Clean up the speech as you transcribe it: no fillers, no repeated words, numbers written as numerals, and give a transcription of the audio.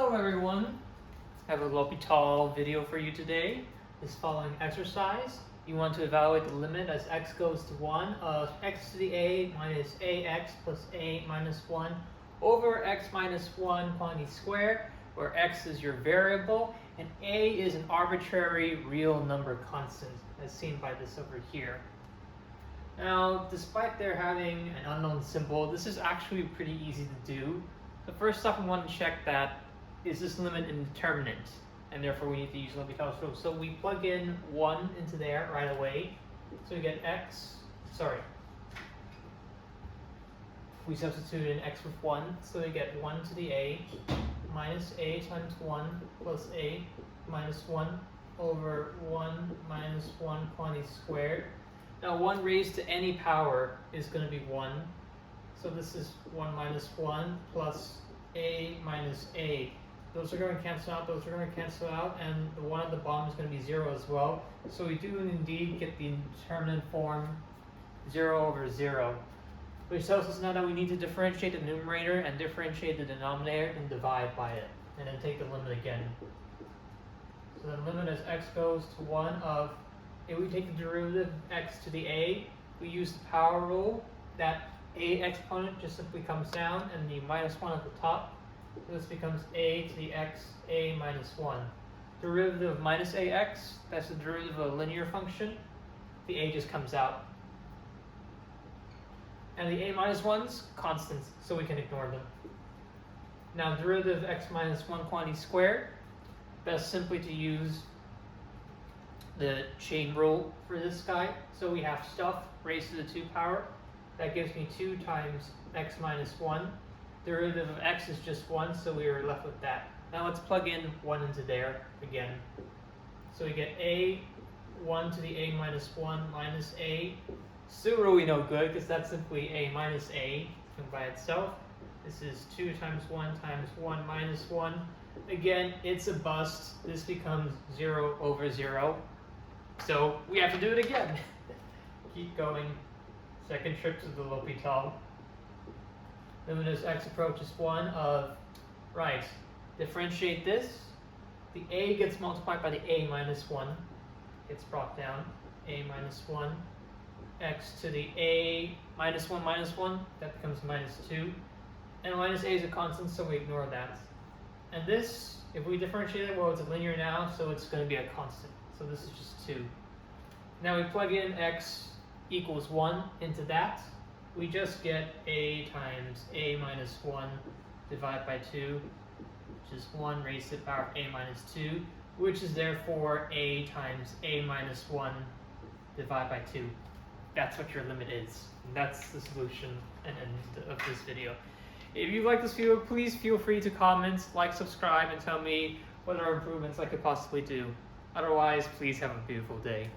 Hello everyone, I have a L'Hopital video for you today. This following exercise, you want to evaluate the limit as x goes to 1 of x to the a minus ax plus a minus 1 over x minus 1 quantity squared, where x is your variable and a is an arbitrary real number constant, as seen by this over here. Now, despite there having an unknown symbol, this is actually pretty easy to do. So first off, we want to check that is this limit indeterminate, and therefore we need to use L'Hopital's rule. So we plug in 1 into there right away. So we get we substitute in x with 1, so we get 1 to the a minus a times 1 plus a minus 1 over 1 minus 1 quantity squared. Now 1 raised to any power is going to be 1. So this is 1 minus 1 plus a minus a. Those are going to cancel out, those are going to cancel out, and the 1 at the bottom is going to be 0 as well. So we do indeed get the indeterminate form 0 over 0. Which tells us now that we need to differentiate the numerator and differentiate the denominator and divide by it. And then take the limit again. So the limit as x goes to 1 of, if we take the derivative of x to the a, we use the power rule. That a exponent just simply comes down and the minus 1 at the top. So this becomes a to the x, a minus 1. Derivative of minus ax, that's the derivative of a linear function. The a just comes out. And the a minus 1's constants, so we can ignore them. Now derivative of x minus 1 quantity squared, best simply to use the chain rule for this guy. So we have stuff raised to the 2 power. That gives me 2 times x minus 1. Derivative of x is just 1, so we are left with that. Now let's plug in 1 into there again. So we get a 1 to the a minus 1 minus a. Still really no good, because that's simply a minus a by itself. This is 2 times 1 times 1 minus 1. Again, it's a bust. This becomes 0 over 0. So we have to do it again. Keep going. Second trip to the L'Hopital. Limit as x approaches 1 of, right, differentiate this. The a gets multiplied by the a minus 1. Gets brought down. A minus 1. X to the a minus 1 minus 1, that becomes minus 2. And minus a is a constant, so we ignore that. And this, if we differentiate it, well, it's a linear now, so it's going to be a constant. So this is just 2. Now we plug in x equals 1 into that. We just get a times a minus 1 divided by 2, which is 1 raised to the power of a minus 2, which is therefore a times a minus 1 divided by 2. That's what your limit is. And that's the solution and end of this video. If you like this video, please feel free to comment, like, subscribe, and tell me what are improvements I could possibly do. Otherwise, please have a beautiful day.